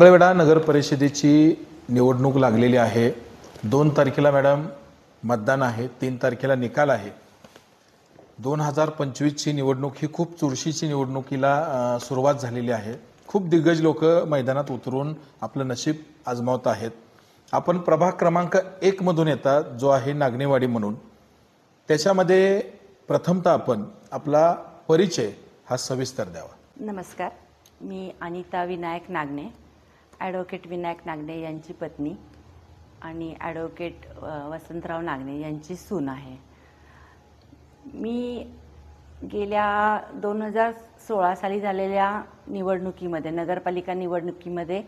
मंगळवेढा नगर परिषदेची निवडणूक लागलेली आहे। 2 तारखेला मॅडम मतदान आहे, 3 तारखेला निकाल आहे। 2025 ची निवडणूक ही खूप चुरशीची निवडणुकीला सुरुवात झालेली आहे। खूप दिग्गज लोक मैदानात उतरून आपलं नशीब आजमावत आहेत। आपण प्रभाग क्रमांक 1 मधून येतात, जो आहे नागणेवाडी म्हणून। त्याच्यामध्ये प्रथमतः आपण आपला परिचय हा सविस्तर द्यावा। नमस्कार, मी अनिता विनायक नागणे, ॲडव्होकेट विनायक नागणे यांची पत्नी आणि ॲडव्होकेट वसंतराव नागणे यांची सून आहे। मी गेल्या 2016 साली झालेल्या निवडणुकीमध्ये, नगरपालिका निवडणुकीमध्ये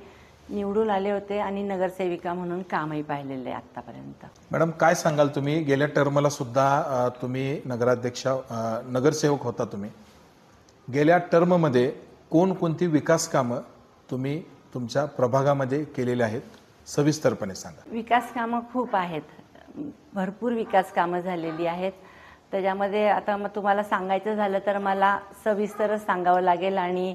निवडून आले होते आणि नगरसेविका म्हणून कामही पाहिलेले आतापर्यंत। मॅडम, काय सांगाल तुम्ही? गेल्या टर्मला सुद्धा तुम्ही नगरसेवक होता। तुम्ही गेल्या टर्ममध्ये कोणकोणती विकास कामं तुम्ही तुमच्या प्रभागामध्ये केलेले आहेत, सविस्तरपणे सांगा। विकास कामं खूप आहेत, भरपूर विकास कामं झालेली आहेत। त्याच्यामध्ये आता मग तुम्हाला सांगायचं झालं तर मला सविस्तरच सांगावं लागेल आणि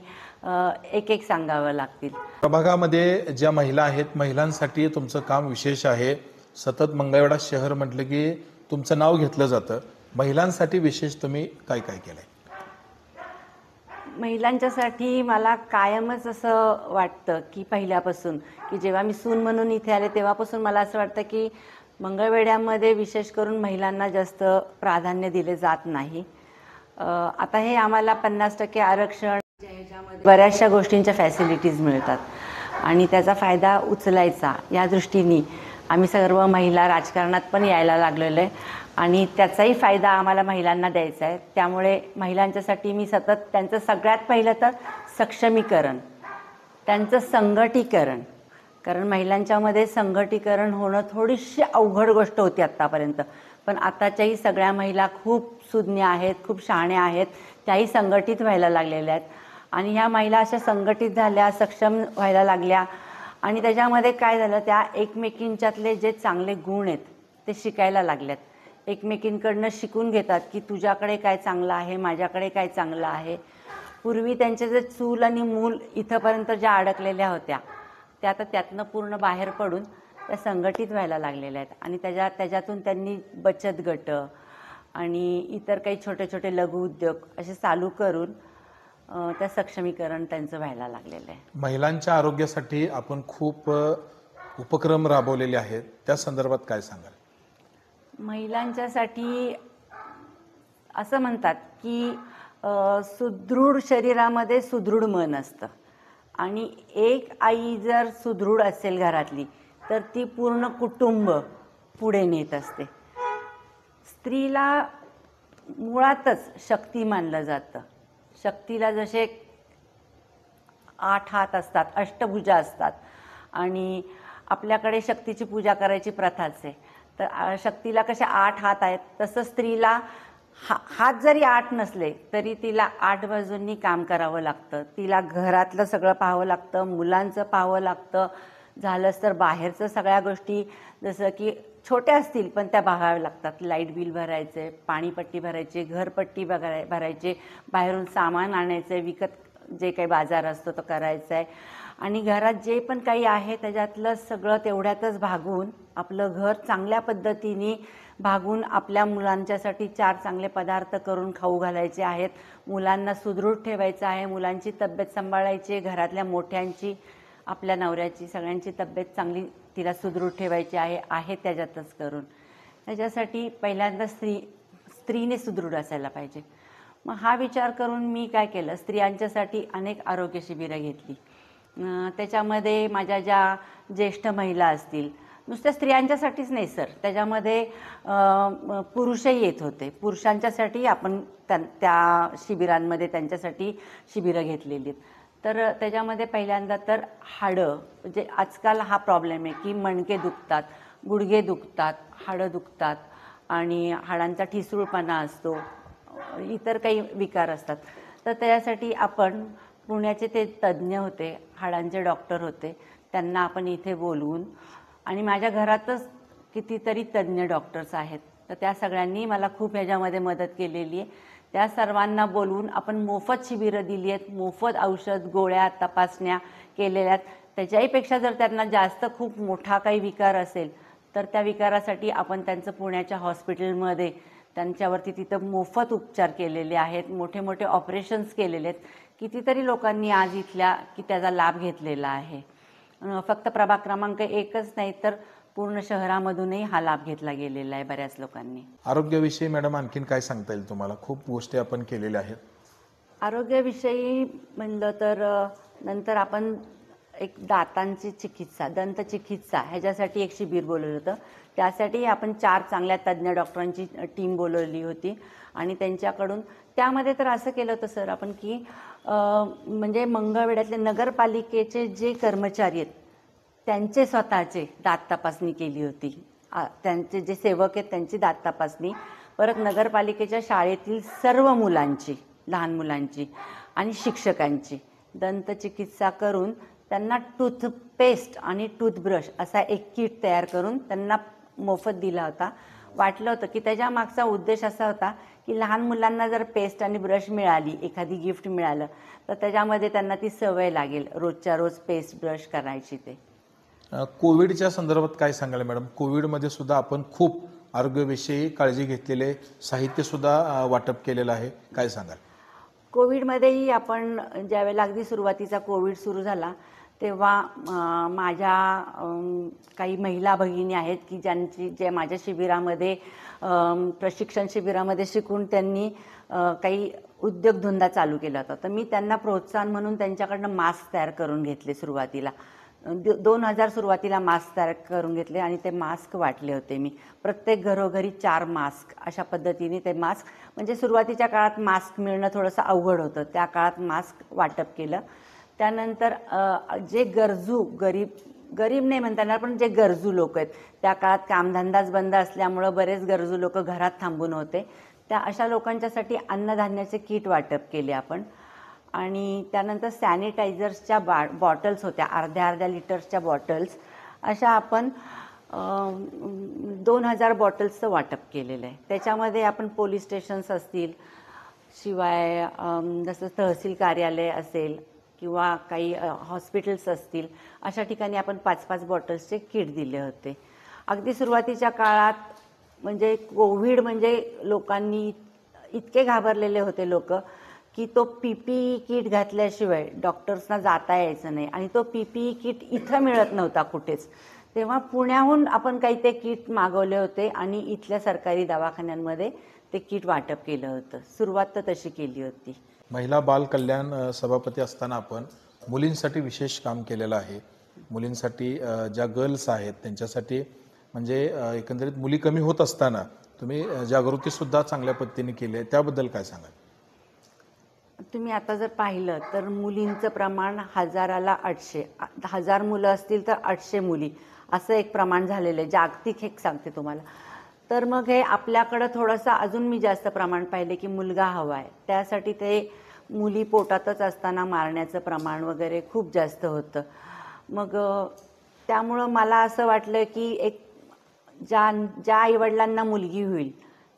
एक सांगावं लागतील। प्रभागामध्ये ज्या महिला आहेत, महिलांसाठी तुमचं काम विशेष आहे। सतत मंगळवेढा शहर म्हटलं की तुमचं नाव घेतलं जातं। महिलांसाठी विशेष तुम्ही काय काय केलंय? महिलांच्यासाठी मला कायमच असं वाटतं की पहिल्यापासून की जेव्हा मी सून म्हणून इथे आले तेव्हापासून मला असं वाटतं की मंगळवेढ्यामध्ये विशेष करून महिलांना जास्त प्राधान्य दिले जात नाही। आता हे आम्हाला 50% आरक्षण, बऱ्याचशा गोष्टींच्या फॅसिलिटीज मिळतात आणि त्याचा फायदा उचलायचा या दृष्टीने आम्ही सर्व महिला राजकारणात पण यायला लागलेलो आहे आणि त्याचाही फायदा आम्हाला महिलांना द्यायचा आहे। त्यामुळे महिलांच्यासाठी मी सतत त्यांचं सगळ्यात पहिलं तर सक्षमीकरण, त्यांचं संघटीकरण, कारण महिलांच्यामध्ये संघटीकरण होणं थोडीशी अवघड गोष्ट होती आत्तापर्यंत, पण आताच्याही सगळ्या महिला खूप सुज्ञ आहेत, खूप शहाण्या आहेत, त्याही संघटित व्हायला लागलेल्या आहेत आणि ह्या महिला अशा संघटित झाल्या, सक्षम व्हायला लागल्या आणि त्याच्यामध्ये काय झालं, त्या एकमेकींच्यातले जे चांगले गुण आहेत ते शिकायला लागल्यात। एकमेकींकडनं शिकून घेतात की तुझ्याकडे काय चांगलं आहे, माझ्याकडे काय चांगलं आहे। पूर्वी त्यांचे जे चूल आणि मूल इथंपर्यंत ज्या अडकलेल्या होत्या त्या आता त्यातनं पूर्ण बाहेर पडून त्या संघटित व्हायला लागलेल्या आहेत आणि त्याच्यातून त्यांनी बचत गट आणि इतर काही छोटे छोटे लघु उद्योग असे चालू करून त्या सक्षमीकरण त्यांचं व्हायला लागलेलं आहे। महिलांच्या आरोग्यासाठी आपण खूप उपक्रम राबवलेले आहेत, त्या संदर्भात काय सांगाल? महिलांच्यासाठी असं म्हणतात की सुदृढ शरीरामध्ये सुदृढ मन असतं आणि एक आई जर सुदृढ असेल घरातली तर ती पूर्ण कुटुंब पुढे नेत असते। स्त्रीला मुळातच शक्ती मानलं जातं। शक्तीला जसे 8 हात असतात, अष्टभुजा असतात आणि आपल्याकडे शक्तीची पूजा करायची प्रथाच आहे, तर शक्तीला कशा 8 हात आहेत तसं स्त्रीला हात जरी 8 नसले तरी तिला 8 बाजूंनी काम करावं लागतं। तिला घरातलं सगळं पाहावं लागतं, मुलांचं पाहावं लागतं, झालंच तर बाहेरचं सगळ्या गोष्टी जसं की छोट्या असतील पण त्या बघाव्या लागतात। लाईट बिल भरायचे, पाणीपट्टी भरायची, घरपट्टी भरायचे, बाहेरून सामान आणायचं, विकत जे काही बाजार असतो तो करायचा आहे आणि घरात जे पण काही आहे त्याच्यातलं सगळं तेवढ्यातच भागवून आपलं घर चांगल्या पद्धतीने भागून आपल्या मुलांच्यासाठी 4 चांगले पदार्थ करून खाऊ घालायचे आहेत, मुलांना सुदृढ ठेवायचं आहे, मुलांची तब्येत सांभाळायची, घरातल्या मोठ्यांची, आपल्या नवऱ्याची, सगळ्यांची तब्येत चांगली तिला सुदृढ ठेवायची आहे त्याच्यातच करून। त्याच्यासाठी पहिल्यांदा स्त्रीने सुदृढ असायला पाहिजे। मग हा विचार करून मी काय केलं, स्त्रियांच्यासाठी अनेक आरोग्य शिबिरं घेतली। त्याच्यामध्ये माझ्या ज्या ज्येष्ठ महिला असतील, नुसत्या स्त्रियांच्यासाठीच नाही सर, त्याच्यामध्ये पुरुषही येत होते, पुरुषांच्यासाठी आपण त्या शिबिरांमध्ये त्यांच्यासाठी शिबिरं घेतलेली आहेत। तर त्याच्यामध्ये पहिल्यांदा तर हाडं, म्हणजे आजकाल हा प्रॉब्लेम आहे की मणके दुखतात, गुडघे दुखतात, हाडं दुखतात आणि हाडांचा ठिसूळपणा असतो, इतर काही विकार असतात। तर त्यासाठी आपण पुण्याचे ते तज्ज्ञ होते, हाडांचे डॉक्टर होते, त्यांना आपण इथे बोलवून आणि माझ्या घरातच कितीतरी तज्ज्ञ डॉक्टर्स आहेत, तर त्या सगळ्यांनी मला खूप ह्याच्यामध्ये मदत केलेली आहे। त्या सर्वांना बोलवून आपण मोफत शिबिरं दिली आहेत, मोफत औषध गोळ्या तपासण्या केलेल्या आहेत। त्याच्याहीपेक्षा जर त्यांना जास्त खूप मोठा काही विकार असेल तर त्या विकारासाठी आपण त्यांचं पुण्याच्या हॉस्पिटलमध्ये त्यांच्यावरती तिथं मोफत उपचार केलेले आहेत, मोठे मोठे ऑपरेशन्स केलेले आहेत. कितीतरी लोकांनी आज इथल्या की त्याचा लाभ घेतलेला आहे. फक्त प्रभाग क्रमांक 1च नाही तर पूर्ण शहरामधूनही हा लाभ घेतला गेलेला आहे बऱ्याच लोकांनी. आरोग्याविषयी मॅडम आणखीन काय सांगता येईल तुम्हाला? खूप गोष्टी आपण केलेल्या आहेत. आरोग्याविषयी म्हणलं तर नंतर आपण एक दातांची चिकित्सा, दंतचिकित्सा ह्याच्यासाठी एक शिबिर बोलवलं होतं. त्यासाठी आपण 4 चांगल्या तज्ज्ञ डॉक्टरांची टीम बोलवली होती आणि त्यांच्याकडून त्यामध्ये तर असं केलं होतं सर आपण की म्हणजे मंगळवेढ्यातले नगरपालिकेचे जे कर्मचारी आहेत त्यांचे स्वतःचे दात तपासणी केली होती. त्यांचे जे सेवक आहेत त्यांची दात तपासणी, परत नगरपालिकेच्या शाळेतील सर्व मुलांची, लहान मुलांची आणि शिक्षकांची दंतचिकित्सा करून त्यांना टूथपेस्ट आणि टूथब्रश असा एक किट तयार करून त्यांना मोफत दिला होता. वाटलं होतं की त्याच्या मागचा उद्देश असा होता की लहान मुलांना जर पेस्ट आणि ब्रश मिळाली, एखादी गिफ्ट मिळालं तर त्याच्यामध्ये त्यांना ती सवय लागेल रोजच्या रोज पेस्ट ब्रश करायची. ते कोविडच्या संदर्भात काय सांगाल मॅडम? कोविडमध्ये सुद्धा आपण खूप आरोग्याविषयी काळजी घेतलेले साहित्य सुद्धा वाटप केलेलं आहे, काय सांगाल? कोविडमध्येही आपण ज्यावेळेला अगदी सुरुवातीचा कोविड सुरू झाला तेव्हा माझ्या काही महिला भगिनी आहेत की जे माझ्या शिबिरामध्ये प्रशिक्षण शिबिरामध्ये शिकून त्यांनी काही उद्योगधंदा चालू केला होता. तर मी त्यांना प्रोत्साहन म्हणून त्यांच्याकडनं मास्क तयार करून घेतले. सुरुवातीला 2000 सुरुवातीला मास्क तयार करून घेतले आणि ते मास्क वाटले होते मी. प्रत्येक घरोघरी 4 मास्क अशा पद्धतीने ते मास्क, म्हणजे सुरुवातीच्या काळात मास्क मिळणं थोडंसं अवघड होतं, त्या काळात मास्क वाटप केलं. त्यानंतर जे गरीब नाही म्हणता येणार पण जे गरजू लोक आहेत, त्या काळात कामधंदाच बंद असल्यामुळं बरेच गरजू लोक घरात थांबून होते, त्या अशा लोकांच्यासाठी अन्नधान्याचे किट वाटप केले आपण. आणि त्यानंतर सॅनिटायझर्सच्या बॉटल्स होत्या, अर्ध्या लिटर्सच्या बॉटल्स, अशा आपण 2000 बॉटल्सचं वाटप केलेलं आहे. त्याच्यामध्ये आपण पोलीस स्टेशन्स असतील, शिवाय जसं तहसील कार्यालय असेल किंवा काही हॉस्पिटल्स असतील, अशा ठिकाणी आपण 5-5 बॉटल्सचे किट दिले होते. अगदी सुरुवातीच्या काळात म्हणजे कोविड म्हणजे लोकांनी इतके घाबरलेले होते लोक की तो PPE किट घातल्याशिवाय डॉक्टर्सना जाता यायचं नाही आणि तो PPE किट इथं मिळत नव्हता कुठेच. तेव्हा पुण्याहून आपण काही ते किट मागवले होते आणि इथल्या सरकारी दवाखान्यांमध्ये ते किट वाटप केलं होतं. सुरुवात तर तशी केली होती. महिला बाल कल्याण सभापती असताना आपण मुलींसाठी विशेष काम केलेलं आहे. मुलींसाठी ज्या गर्ल्स आहेत त्यांच्यासाठी म्हणजे एकंदरीत मुली कमी होत असताना तुम्ही जागृतीसुद्धा चांगल्या पद्धतीने केली आहे, त्याबद्दल काय सांगाल? तुम्ही आता जर पाहिलं तर मुलींचं प्रमाण 1000ला 800, 1000 मुलं असतील तर 800 मुली असं एक प्रमाण झालेलं आहे. जागतिक एक सांगते तुम्हाला. तर मग हे आपल्याकडं थोडंसं अजून मी जास्त प्रमाण पाहिले की मुलगा हवा आहे, त्यासाठी ते मुली पोटातच असताना मारण्याचं प्रमाण वगैरे खूप जास्त होतं. मग त्यामुळं मला असं वाटलं की एक ज्या आईवडिलांना मुलगी होईल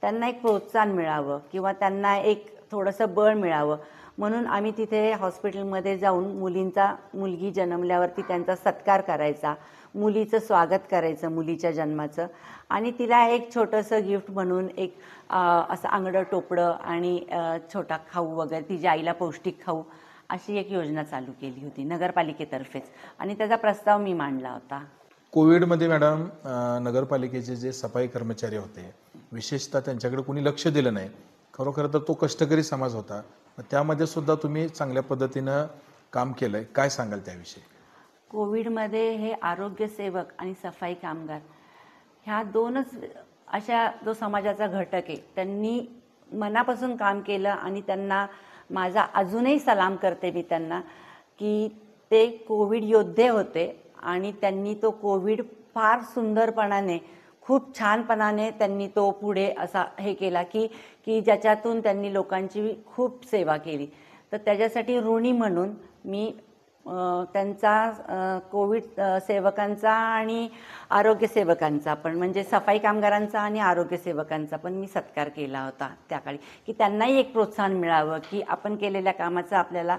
त्यांना एक प्रोत्साहन मिळावं किंवा त्यांना एक थोडंसं बळ मिळावं म्हणून आम्ही तिथे हॉस्पिटलमध्ये जाऊन मुलगी जन्मल्यावरती त्यांचा सत्कार करायचा, मुलीचं स्वागत करायचं मुलीच्या जन्माचं, आणि तिला एक छोटंसं गिफ्ट म्हणून एक असं अंगडं टोपडं आणि छोटा खाऊ वगैरे, तिच्या आईला पौष्टिक खाऊ, अशी एक योजना चालू केली होती नगरपालिकेतर्फेच आणि त्याचा प्रस्ताव मी मांडला होता. कोविडमध्ये मॅडम नगरपालिकेचे जे सफाई कर्मचारी होते, विशेषतः त्यांच्याकडे कोणी लक्ष दिलं नाही. खरोखर तर तो कष्टकरी समाज होता, त्यामध्ये सुद्धा तुम्ही चांगल्या पद्धतीनं काम केलंय, काय सांगाल त्याविषयी? कोविडमध्ये हे आरोग्य सेवक आणि सफाई कामगार ह्या दोनच अशा जो समाजाचा घटक आहे, त्यांनी मनापासून काम केलं आणि त्यांना माझा अजूनही सलाम करते मी त्यांना की ते कोविड योद्धे होते आणि त्यांनी तो कोविड फार सुंदरपणाने, खूप छानपणाने त्यांनी तो पुढे असा हे केला की ज्याच्यातून त्यांनी लोकांची खूप सेवा केली. तर त्याच्यासाठी ऋणी म्हणून मी त्यांचा कोविड सेवकांचा आणि आरोग्य सेवकांचा पण, म्हणजे सफाई कामगारांचा आणि आरोग्य सेवकांचा पण मी सत्कार केला होता त्या काळी, की त्यांनाही एक प्रोत्साहन मिळावं की आपण केलेल्या कामाचं आपल्याला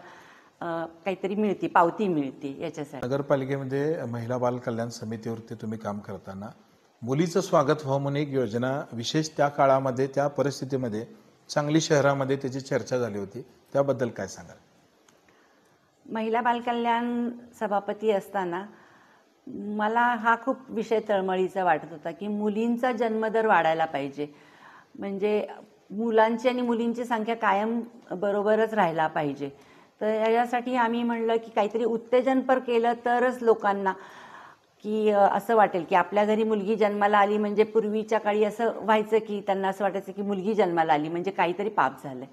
काहीतरी मिळते, पावती मिळते याच्यासाठी. नगरपालिकेमध्ये महिला बाल कल्याण समितीवरती तुम्ही काम करताना मुलीचं स्वागत व्हावं म्हणून एक योजना विशेष त्या काळामध्ये त्या परिस्थितीमध्ये सांगली शहरामध्ये त्याची चर्चा झाली होती, त्याबद्दल काय सांगाल? महिला बालकल्याण सभापती असताना मला हा खूप विषय तळमळीचा वाटत होता की मुलींचा जन्मदर वाढायला पाहिजे, म्हणजे मुलांची आणि मुलींची संख्या कायम बरोबरच राहायला पाहिजे. तर यासाठी आम्ही म्हणलं की काहीतरी उत्तेजनपर केलं तरच लोकांना की असं वाटेल की आपल्या घरी मुलगी जन्माला आली, म्हणजे पूर्वीच्या काळी असं व्हायचं की त्यांना असं वाटायचं की मुलगी जन्माला आली म्हणजे काहीतरी पाप झालं.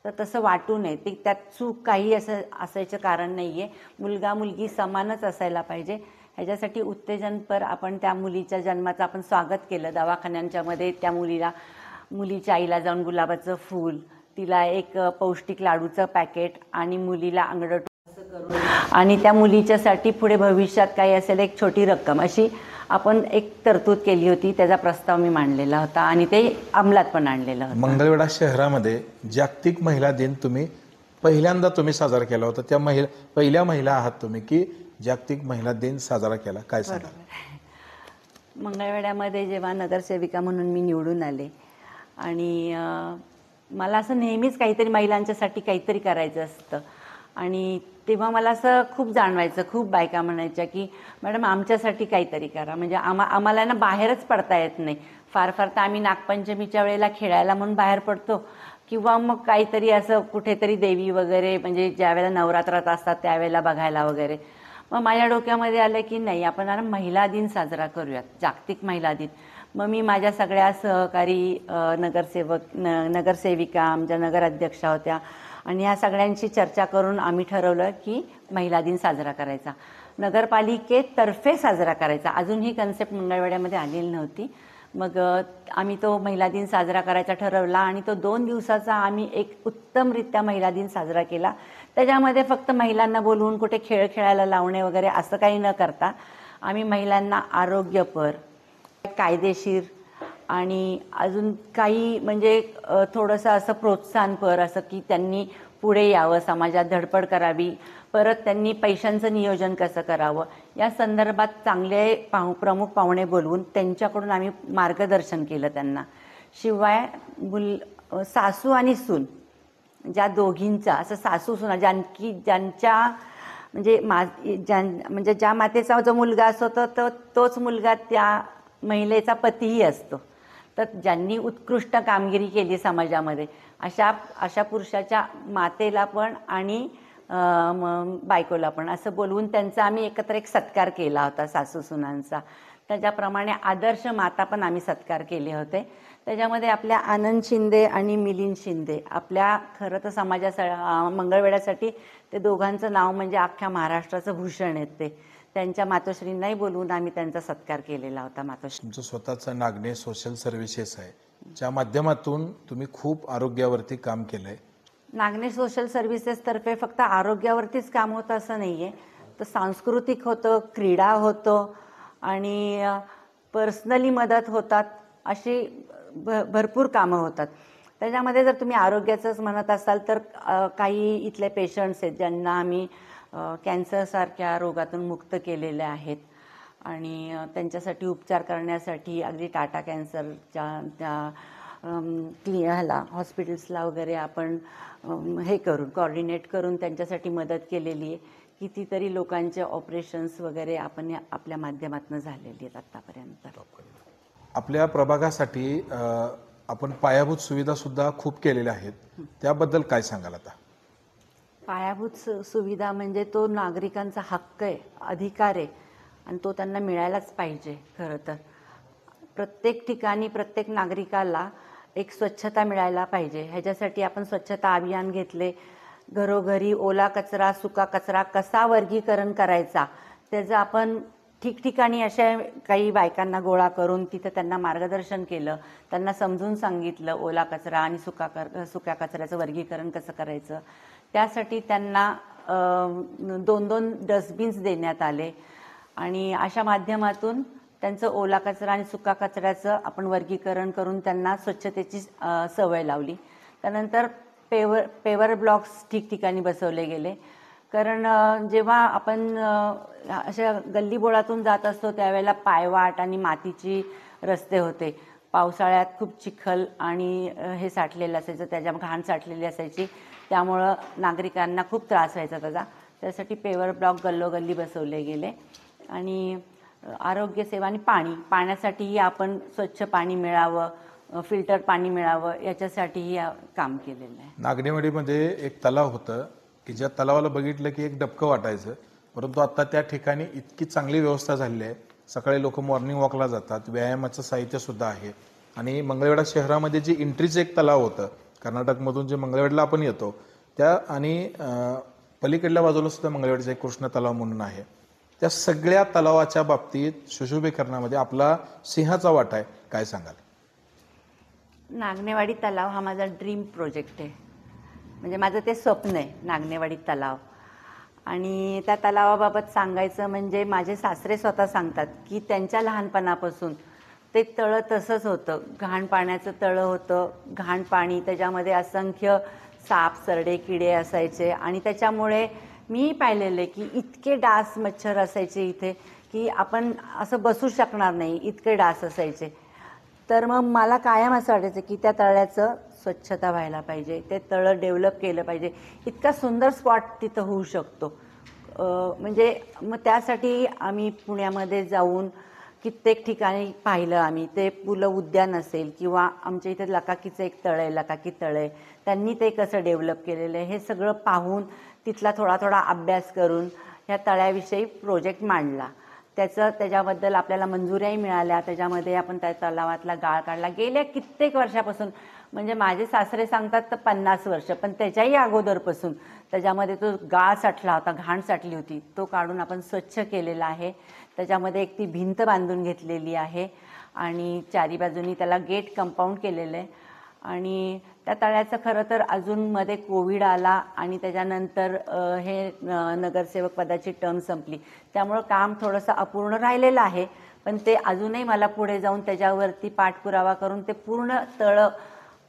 तर तसं वाटू नये, ते त्यात चूक काही असायचं कारण नाही आहे. मुलगा मुलगी समानच असायला पाहिजे. ह्याच्यासाठी उत्तेजनपर आपण त्या मुलीच्या जन्माचं आपण स्वागत केलं. दवाखान्यांच्यामध्ये त्या मुलीच्या आईला जाऊन गुलाबाचं फूल, तिला एक पौष्टिक लाडूचं पॅकेट आणि मुलीला अंगडं करून आणि त्या मुलीच्यासाठी पुढे भविष्यात काही असेल एक छोटी रक्कम अशी आपण एक तरतूद केली होती. त्याचा प्रस्ताव मी मांडलेला होता आणि ते अंमलात पण आणलेलं होतं. मंगळवेढा शहरामध्ये जागतिक महिला दिन पहिल्यांदा तुम्ही साजरा केला होता. त्या पहिल्या महिला आहात तुम्ही की जागतिक महिला दिन साजरा केला, काय सांगा? मंगळवेढ्यामध्ये जेव्हा नगरसेविका म्हणून मी निवडून आले आणि मला असं नेहमीच काहीतरी महिलांच्यासाठी काहीतरी करायचं असतं आणि तेव्हा मला असं खूप जाणवायचं, खूप बायका म्हणायच्या की मॅडम आमच्यासाठी काहीतरी करा, म्हणजे आम्हाला ना बाहेरच पडता येत नाही. फार फार तर आम्ही नागपंचमीच्या वेळेला खेळायला म्हणून बाहेर पडतो किंवा मग काहीतरी असं कुठेतरी देवी वगैरे, म्हणजे ज्या वेळेला नवरात्रात असतात त्यावेळेला बघायला वगैरे. मग माझ्या डोक्यामध्ये आलं की नाही, आपण महिला दिन साजरा करूयात, जागतिक महिला दिन. मग मी माझ्या सगळ्या सहकारी नगरसेविका, आमच्या नगराध्यक्षा होत्या आणि या सगळ्यांशी चर्चा करून आम्ही ठरवलं की महिला दिन साजरा करायचा, नगरपालिकेतर्फे साजरा करायचा. अजून ही कन्सेप्ट मंगळवेढ्यामध्ये आलेली नव्हती. मग आम्ही तो महिला दिन साजरा करायचा ठरवला आणि तो 2 दिवसाचा आम्ही एक उत्तमरित्या महिला दिन साजरा केला. त्याच्यामध्ये फक्त महिलांना बोलवून कुठे खेळ खेळायला लावणे वगैरे असं काही न करता आम्ही महिलांना आरोग्यपर, कायदेशीर आणि अजून काही म्हणजे थोडंसं असं प्रोत्साहनपर, असं की त्यांनी पुढे यावं, समाजात धडपड करावी, परत त्यांनी पैशांचं नियोजन कसं करावं या संदर्भात चांगले प्रमुख पाहुणे बोलवून त्यांच्याकडून आम्ही मार्गदर्शन केलं त्यांना. शिवाय सासू आणि सून ज्या दोघींचा, असं सासू सुना ज्यांच्या म्हणजे ज्या मातेचा जो मुलगा असतो तोच मुलगा त्या महिलेचा पतीही असतो. तर ज्यांनी उत्कृष्ट कामगिरी केली समाजामध्ये अशा पुरुषाच्या मातेला पण आणि बायकोला पण असं बोलवून त्यांचा आम्ही एकत्र एक सत्कार केला होता सासू सुनांचा. त्याच्याप्रमाणे आदर्श माता पण आम्ही सत्कार केले होते. त्याच्यामध्ये आपल्या आनंद शिंदे आणि मिलिंद शिंदे, आपल्या खरं तर मंगळवेढ्यासाठी ते दोघांचं नाव म्हणजे अख्ख्या महाराष्ट्राचं भूषण आहे. त्यांच्या मातोश्रींनाही बोलवून आम्ही त्यांचा सत्कार केलेला होता. मातोश्री, तुमचं स्वतःचं नागणे सोशल सर्व्हिसेस आहे, ज्या माध्यमातून तुम्ही खूप आरोग्यावरती काम केलंय. नागणे सोशल सर्व्हिसेसतर्फे फक्त आरोग्यावरतीच काम होतं असं नाही आहे, तर सांस्कृतिक होतं, क्रीडा होतं आणि पर्सनली मदत होतात, अशी भरपूर कामं होतात. त्याच्यामध्ये जर तुम्ही आरोग्याचंच म्हणत असाल तर काही इथले पेशंट्स आहेत ज्यांना आम्ही कॅन्सरसारख्या रोगातून मुक्त केलेले आहेत आणि त्यांच्यासाठी उपचार करण्यासाठी अगदी टाटा कॅन्सरच्या त्या हॉस्पिटल्सला वगैरे आपण हे करून कोऑर्डिनेट करून त्यांच्यासाठी मदत केलेली आहे. कितीतरी लोकांचे ऑपरेशन्स वगैरे आपण आपल्या माध्यमातून झालेली आहेत आत्तापर्यंत. आपल्या प्रभागासाठी आपण पायाभूत सुविधासुद्धा खूप केलेल्या आहेत, त्याबद्दल काय सांगाल? आता पायाभूत सुविधा म्हणजे तो नागरिकांचा हक्क आहे, अधिकार आहे आणि तो त्यांना मिळायलाच पाहिजे. खरं तर प्रत्येक ठिकाणी प्रत्येक नागरिकाला एक स्वच्छता मिळायला पाहिजे. ह्याच्यासाठी आपण स्वच्छता अभियान घेतले. घरोघरी ओला कचरा, सुका कचरा कसा वर्गीकरण करायचा त्याचं आपण ठिकठिकाणी अशा काही बायकांना गोळा करून तिथं त्यांना मार्गदर्शन केलं, त्यांना समजून सांगितलं ओला कचरा आणि सुक्या कचऱ्याचं वर्गीकरण कसं करायचं. त्यासाठी त्यांना 2-2 डस्टबिन्स देण्यात आले आणि अशा माध्यमातून त्यांचं ओला कचरा आणि सुका कचऱ्याचं आपण वर्गीकरण करून त्यांना स्वच्छतेची सवय लावली. त्यानंतर पेवर ब्लॉक्स ठिकठिकाणी बसवले गेले. कारण जेव्हा आपण अशा गल्लीबोळातून जात असतो त्यावेळेला पायवाट आणि मातीची रस्ते होते. पावसाळ्यात खूप चिखल आणि हे साठलेलं असायचं, त्याच्या घाण साठलेली असायची, त्यामुळं नागरिकांना खूप त्रास व्हायचा त्याचा. त्यासाठी पेवर ब्लॉक गल्लोगल्ली बसवले गेले. आणि आरोग्यसेवा आणि पाण्यासाठीही आपण स्वच्छ पाणी मिळावं, फिल्टर पाणी मिळावं याच्यासाठीही काम केलेलं आहे. नागनेवाडीमध्ये एक तलाव होतं की ज्या तलावाला बघितलं की एक डबकं वाटायचं, परंतु आता त्या ठिकाणी इतकी चांगली व्यवस्था झाली आहे. सकाळी लोक मॉर्निंग वॉकला जातात, व्यायामाचं साहित्य सुद्धा आहे. आणि मंगळवेढा शहरामध्ये जी एंट्रीचं एक तलाव होतं, कर्नाटकमधून जे मंगळवेढला आपण येतो त्या आणि पलीकडल्या बाजूला सुद्धा मंगळवेढचा एक कृष्ण तलाव म्हणून आहे. त्या सगळ्या तलावाच्या बाबतीत सुशोभीकरणामध्ये आपला सिंहाचा वाटा आहे, काय सांगाल? नागनेवाडी तलाव हा माझा ड्रीम प्रोजेक्ट आहे. म्हणजे माझं ते स्वप्न आहे नागनेवाडी तलाव. आणि त्या तलावाबाबत सांगायचं म्हणजे माझे सासरे स्वतः सांगतात की त्यांच्या लहानपणापासून ते तळं तसंच होतं. घाण पाण्याचं तळं होतं, घाण पाणी, त्याच्यामध्ये असंख्य साप सरडे किडे असायचे. आणि त्याच्यामुळे मीही पाहिलेलं आहे की इतके डास मच्छर असायचे इथे की आपण असं बसू शकणार नाही, इतके डास असायचे. तर मग मला कायम असं वाटायचं की त्या तळ्याचं स्वच्छता व्हायला पाहिजे, ते तळं डेव्हलप केलं पाहिजे. इतका सुंदर स्पॉट तिथं होऊ शकतो. म्हणजे मग त्यासाठी आम्ही पुण्यामध्ये जाऊन कित्येक ठिकाणी पाहिलं आम्ही. ते पुलं उद्यान असेल किंवा आमच्या इथे लकाकीचं एक तळ आहे, लकाकी तळ आहे, त्यांनी ते कसं डेव्हलप केलेलं आहे हे सगळं पाहून तिथला थोडा थोडा अभ्यास करून ह्या तळ्याविषयी प्रोजेक्ट मांडला. त्याच्याबद्दल आपल्याला मंजुऱ्याही मिळाल्या. त्याच्यामध्ये आपण त्या तलावातला गाळ काढला गेल्या कित्येक वर्षापासून. म्हणजे माझे सासरे सांगतात तर 50 वर्ष, पण त्याच्याही अगोदरपासून त्याच्यामध्ये तो गाळ साठला होता, घाण साठली होती, तो काढून आपण स्वच्छ केलेला आहे. त्याच्यामध्ये एक ती भिंत बांधून घेतलेली आहे आणि चारी बाजूनी त्याला गेट कंपाऊंड केलेलं आहे. आणि त्या तळ्याचं खरं तर अजून मध्ये कोविड आला आणि त्याच्यानंतर हे नगरसेवक पदाची टर्म संपली, त्यामुळं काम थोडंसं अपूर्ण राहिलेलं आहे. पण ते अजूनही मला पुढे जाऊन त्याच्यावरती पाठपुरावा करून ते पूर्ण तळं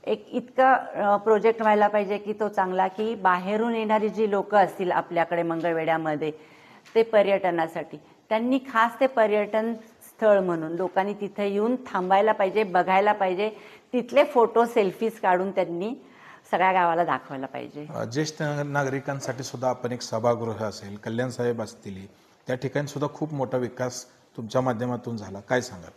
एक इतका प्रोजेक्ट व्हायला पाहिजे की तो चांगला, की बाहेरून येणारी जी लोकं असतील आपल्याकडे मंगळवेढ्यामध्ये ते पर्यटनासाठी, त्यांनी खास ते पर्यटन स्थळ म्हणून लोकांनी तिथे येऊन थांबायला पाहिजे, बघायला पाहिजे. तिथले फोटो सेल्फीज काढून त्यांनी सगळ्या गावाला दाखवायला पाहिजे. ज्येष्ठ नागरिकांसाठी सुद्धा आपण एक सभागृह असेल, कल्याण साहेब असतील, त्या ठिकाणी सुद्धा खूप मोठा विकास तुमच्या माध्यमातून झाला, काय सांगाल?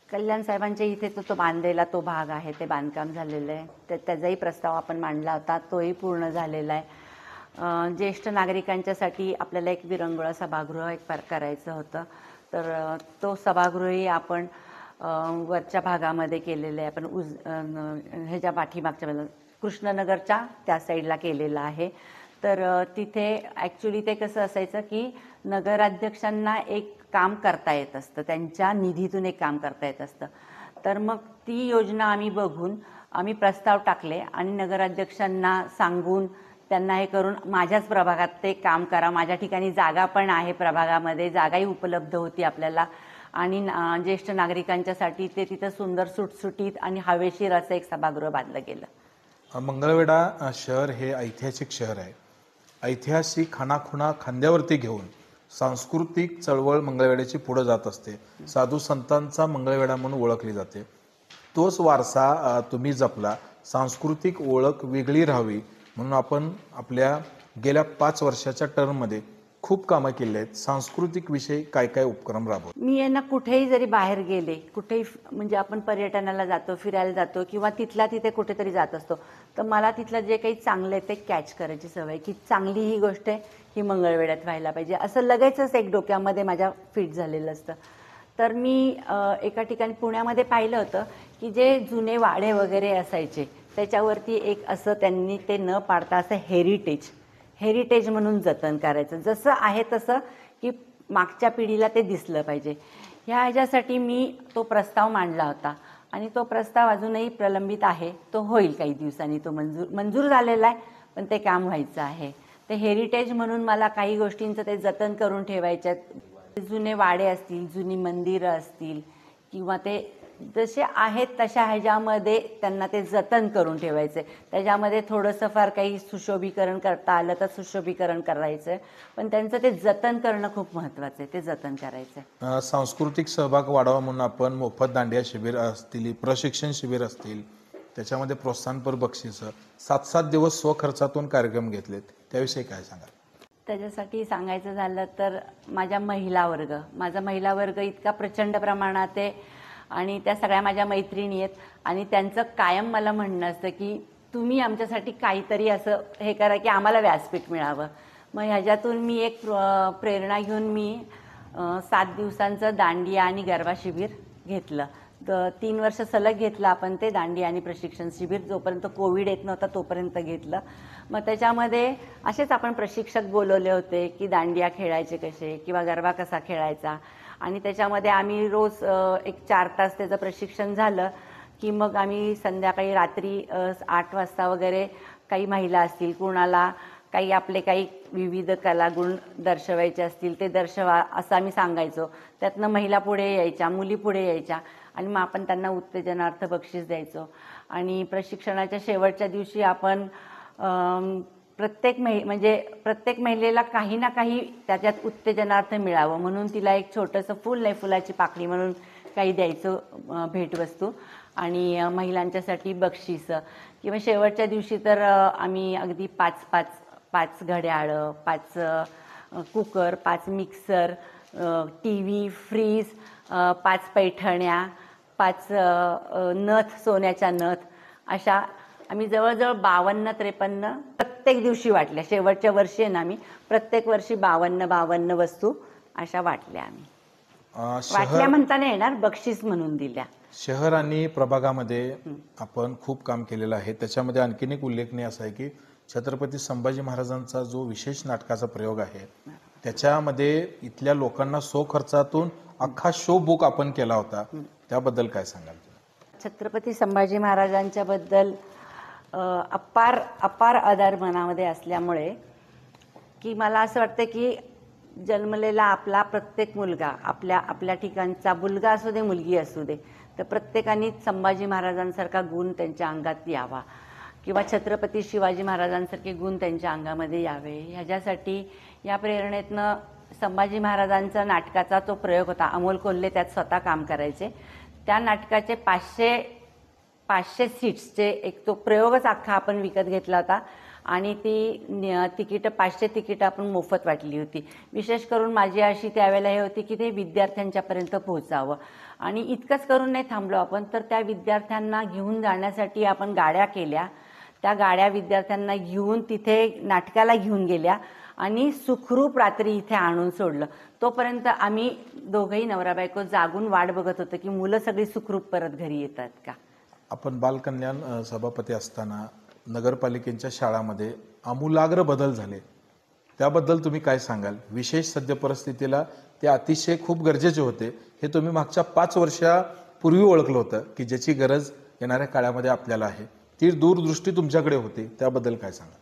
कल्याण साहेबांच्या इथे तो बांधलेला तो भाग आहे, ते बांधकाम झालेलं आहे. त्याचाही प्रस्ताव आपण मांडला होता, तोही पूर्ण झालेला आहे. ज्येष्ठ नागरिकांच्यासाठी आपल्याला एक विरंगुळा सभागृह एक करायचं होतं, तर तो सभागृहही आपण वरच्या भागामध्ये केलेलं आहे. आपण ह्याच्या पाठीमागच्या बाजूला कृष्णनगरच्या त्या साईडला केलेलं आहे. तर तिथे ॲक्च्युली ते कसं असायचं की नगराध्यक्षांना एक काम करता येत असतं, त्यांच्या निधीतून एक काम करता येत असतं. तर मग ती योजना आम्ही बघून आम्ही प्रस्ताव टाकले आणि नगराध्यक्षांना सांगून त्यांना हे करून माझ्याच प्रभागात ते काम करा. माझ्या ठिकाणी जागा पण आहे, प्रभागामध्ये जागाही उपलब्ध होती आपल्याला. आणि ज्येष्ठ नागरिकांच्यासाठी ते तिथं सुंदर सुटसुटीत आणि हवेशीर असं एक सभागृह बांधलं गेलं. मंगळवेढा शहर हे ऐतिहासिक शहर आहे. ऐतिहासिक खाणाखुणा खांद्यावरती घेऊन सांस्कृतिक चळवळ मंगळवेढ्याची पुढे जात असते. साधू संतांचा मंगळवेढा म्हणून ओळखली जाते. तोच वारसा तुम्ही जपला. सांस्कृतिक ओळख वेगळी राहावी म्हणून आपण आपल्या गेल्या 5 वर्षाच्या टर्ममध्ये खूप कामं केली आहेत. सांस्कृतिक विषयी काय काय उपक्रम राबवले? मी यांना कुठेही जरी बाहेर गेले, कुठेही म्हणजे आपण पर्यटनाला जातो, फिरायला जातो किंवा तिथल्या तिथे कुठेतरी जात असतो, तर मला तिथलं जे काही चांगलं आहे ते कॅच करायची सवय, की चांगली ही गोष्ट आहे ही मंगळवेढ्यात व्हायला पाहिजे, असं लगेचच एक डोक्यामध्ये माझ्या फिट झालेलं असतं. तर मी एका ठिकाणी पुण्यामध्ये पाहिलं होतं की जे जुने वाडे वगैरे असायचे त्याच्यावरती एक असं त्यांनी ते न पाडता असं हेरिटेज म्हणून जतन करायचं, जसं आहे तसं, की मागच्या पिढीला ते दिसलं पाहिजे. ह्याच्यासाठी मी तो प्रस्ताव मांडला होता आणि तो प्रस्ताव अजूनही प्रलंबित आहे. तो होईल काही दिवसांनी, तो मंजूर झालेला आहे, पण ते काम व्हायचं आहे. ते हेरिटेज म्हणून मला काही गोष्टींचं ते जतन करून ठेवायच्यात. जुने वाडे असतील, जुनी मंदिरं असतील किंवा ते जसे आहेत तशा ह्याच्यामध्ये त्यांना ते जतन करून ठेवायचे. त्याच्यामध्ये थोडंसं फार काही सुशोभीकरण करता आलं तर सुशोभीकरण करायचं, पण त्यांचं ते जतन करणं खूप महत्त्वाचं आहे, ते जतन करायचं आहे. सांस्कृतिक सहभाग वाढावा म्हणून आपण मोफत दांडिया शिबिर असतील, प्रशिक्षण शिबिर असतील, त्याच्यामध्ये प्रोत्साहनपर बक्षिसं, 7-7 दिवस स्वखर्चातून कार्यक्रम घेतलेत, त्याविषयी काय सांगाल? त्याच्यासाठी सांगायचं झालं तर माझा महिला वर्ग इतका प्रचंड प्रमाणात आहे आणि त्या सगळ्या माझ्या मैत्रिणी आहेत आणि त्यांचं कायम मला म्हणणं असतं की तुम्ही आमच्यासाठी काहीतरी असं हे करा की आम्हाला व्यासपीठ मिळावं. मग ह्याच्यातून मी एक प्रेरणा घेऊन मी 7 दिवसांचं दांडिया आणि गरबा शिबिर घेतलं. 3 वर्ष सलग घेतलं आपण ते दांडिया आणि प्रशिक्षण शिबिर. जोपर्यंत कोविड येत नव्हता तोपर्यंत घेतलं. मग त्याच्यामध्ये असेच आपण प्रशिक्षक बोलवले होते की दांडिया खेळायचे कसे किंवा गरबा कसा खेळायचा आणि त्याच्यामध्ये आम्ही रोज एक 4 तास त्याचं प्रशिक्षण झालं की मग आम्ही संध्याकाळी रात्री 8 वाजता वगैरे काही महिला असतील, कुणाला काही विविध कलागुण दर्शवायचे असतील ते दर्शवा असं आम्ही सांगायचो. त्यातनं महिला पुढे यायच्या, मुली पुढे यायच्या आणि मग आपण त्यांना उत्तेजनार्थ बक्षीस द्यायचो. आणि प्रशिक्षणाच्या शेवटच्या दिवशी आपण प्रत्येक महिलेला काही ना काही त्याच्यात उत्तेजनार्थ मिळावं म्हणून तिला एक छोटंसं फूल नाही फुलाची पाकळी म्हणून काही द्यायचं भेटवस्तू आणि महिलांच्यासाठी बक्षीसं. किंवा शेवटच्या दिवशी तर आम्ही अगदी 5 घड्याळं, 5 कुकर, 5 मिक्सर, TV, फ्रीज, 5 पैठण्या, 5 नथ, सोन्याच्या नथ, अशा आम्ही जवळजवळ 52-53 प्रत्येक दिवशी वाटल्या. शेवटच्या वर्षी आहे ना आम्ही प्रत्येक वर्षी 52 वस्तू अशा वाटल्या. आम्ही वाटल्या म्हणता नाही येणार, बक्षीस म्हणून दिल्या. शहर आणि प्रभागामध्ये आपण खूप काम केलेलं आहे. त्याच्यामध्ये आणखीन एक उल्लेखनीय असं आहे की छत्रपती संभाजी महाराजांचा जो विशेष नाटकाचा प्रयोग आहे त्याच्यामध्ये इथल्या लोकांना स्वखर्चातून अख्खा शो बुक आपण केला होता, त्याबद्दल काय सांगाल? छत्रपती संभाजी महाराजांच्या बद्दल अपार आदर मनामध्ये असल्यामुळे की मला असं वाटतं की जन्मलेला आपला प्रत्येक मुलगा आपल्या ठिकाणचा मुलगा असू दे मुलगी असू दे तर प्रत्येकाने संभाजी महाराजांसारखा गुण त्यांच्या अंगात यावा किंवा छत्रपती शिवाजी महाराजांसारखे गुण त्यांच्या अंगामध्ये यावे. ह्याच्यासाठी या प्रेरणेतनं संभाजी महाराजांचा नाटकाचा तो प्रयोग होता. अमोल कोल्हे त्यात स्वतः काम करायचे. त्या नाटकाचे 500 सीट्सचे एक तो प्रयोगच अख्खा आपण विकत घेतला होता आणि ती 500 तिकीटं आपण मोफत वाटली होती. विशेष करून माझी अशी त्यावेळेला हे होती की ते विद्यार्थ्यांच्यापर्यंत पोहोचावं आणि इतकंच करून नाही थांबलो आपण, तर त्या विद्यार्थ्यांना घेऊन जाण्यासाठी आपण गाड्या केल्या. त्या गाड्या विद्यार्थ्यांना घेऊन तिथे नाटकाला घेऊन गेल्या आणि सुखरूप रात्री इथे आणून सोडलं. तोपर्यंत आम्ही दोघंही नवरा बायको जागून वाट बघत होतो की मुलं सगळी सुखरूप परत घरी येतात का. आपण बालकल्याण सभापती असताना नगरपालिकेच्या शाळांमध्ये आमूलाग्र बदल झाले, त्याबद्दल तुम्ही काय सांगाल? विशेष सद्य परिस्थितीला ते अतिशय खूप गरजेचे होते, हे तुम्ही मागच्या 5 वर्षापूर्वी ओळखलं होतं की ज्याची गरज येणाऱ्या काळामध्ये आपल्याला आहे. ती दूरदृष्टी तुमच्याकडे होती, त्याबद्दल काय सांगाल?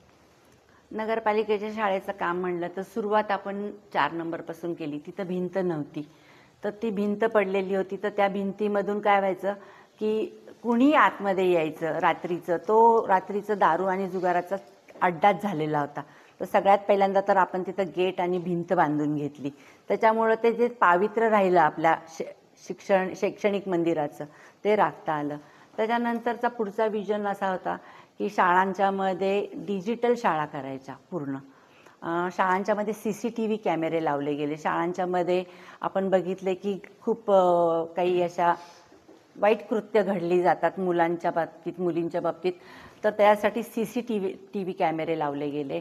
नगरपालिकेच्या शाळेचं काम म्हणलं तर सुरुवात आपण 4 नंबरपासून केली. तिथं भिंत नव्हती, तर ती भिंत पडलेली होती. तर त्या भिंतीमधून काय व्हायचं की कुणी आतमध्ये यायचं रात्रीचं दारू आणि जुगाराचा अड्डाच झालेला होता. तर सगळ्यात पहिल्यांदा तर आपण तिथं गेट आणि भिंत बांधून घेतली. त्याच्यामुळं ते जे पावित्र्य राहिलं आपल्या शैक्षणिक मंदिराचं ते राखता आलं. त्याच्यानंतरचा पुढचा विजन असा होता की शाळांच्यामध्ये डिजिटल शाळा करायच्या पूर्ण. शाळांच्यामध्ये CCTV कॅमेरे लावले गेले. शाळांच्यामध्ये आपण बघितले की खूप काही अशा वाईट कृत्य घडली जातात मुलांच्या बाबतीत मुलींच्या बाबतीत, तर त्यासाठी CCTV कॅमेरे लावले गेले.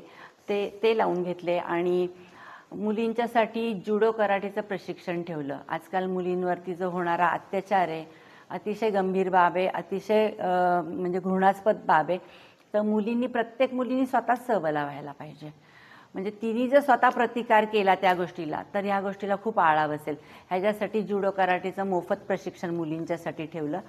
ते लावून घेतले आणि मुलींच्यासाठी जुडो कराटेचं प्रशिक्षण ठेवलं. आजकाल मुलींवरती जो होणारा अत्याचार आहे अतिशय गंभीर बाब आहे, अतिशय म्हणजे घृणास्पद बाब आहे. तर प्रत्येक मुलींनी स्वतःच सबला व्हायला पाहिजे. म्हणजे तिने जर स्वतः प्रतिकार केला त्या गोष्टीला तर ह्या गोष्टीला खूप आळा बसेल. ह्याच्यासाठी जुडो कराटेचं मोफत प्रशिक्षण मुलींच्यासाठी ठेवलं